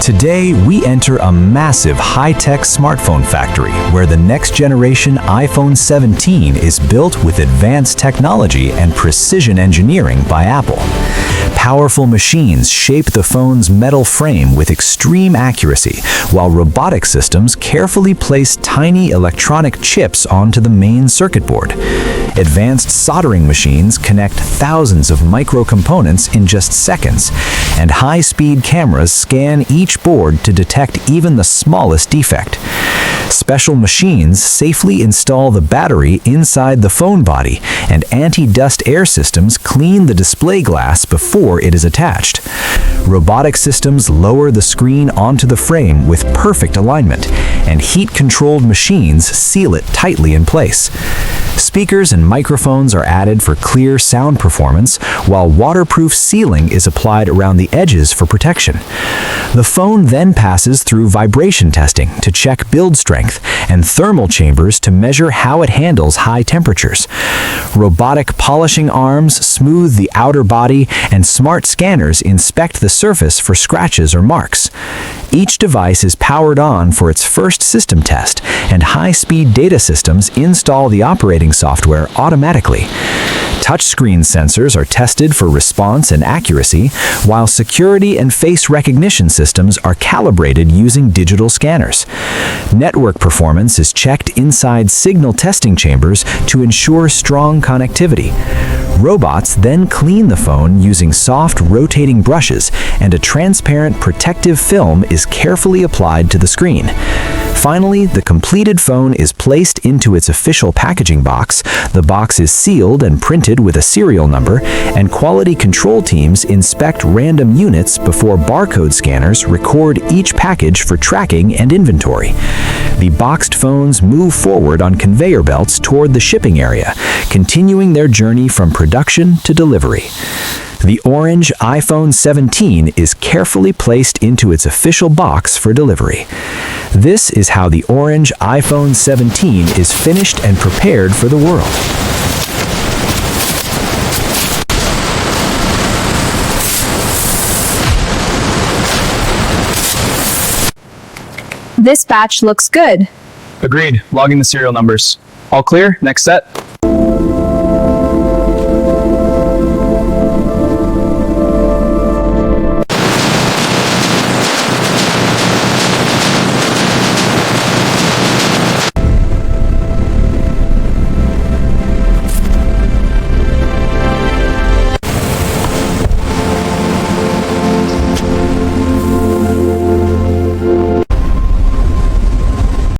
Today, we enter a massive high-tech smartphone factory where the next-generation iPhone 17 is built with advanced technology and precision engineering by Apple. Powerful machines shape the phone's metal frame with extreme accuracy, while robotic systems carefully place tiny electronic chips onto the main circuit board. Advanced soldering machines connect thousands of micro-components in just seconds, and high-speed cameras scan each board to detect even the smallest defect. Special machines safely install the battery inside the phone body, and anti-dust air systems clean the display glass before it is attached. Robotic systems lower the screen onto the frame with perfect alignment, and heat-controlled machines seal it tightly in place. Speakers and microphones are added for clear sound performance, while waterproof sealing is applied around the edges for protection. The phone then passes through vibration testing to check build strength and thermal chambers to measure how it handles high temperatures. Robotic polishing arms smooth the outer body, and smart scanners inspect the surface for scratches or marks. Each device is powered on for its first system test, and high-speed data systems install the operating software automatically. Touchscreen sensors are tested for response and accuracy, while security and face recognition systems are calibrated using digital scanners. Network performance is checked inside signal testing chambers to ensure strong connectivity. Robots then clean the phone using soft, rotating brushes, and a transparent protective film is carefully applied to the screen. Finally, the completed phone is placed into its official packaging box. The box is sealed and printed with a serial number, and quality control teams inspect random units before barcode scanners record each package for tracking and inventory. The boxed phones move forward on conveyor belts toward the shipping area, continuing their journey from production to delivery. The orange iPhone 17 is carefully placed into its official box for delivery. This is how the orange iPhone 17 is finished and prepared for the world. This batch looks good. Agreed. Logging the serial numbers. All clear? Next set.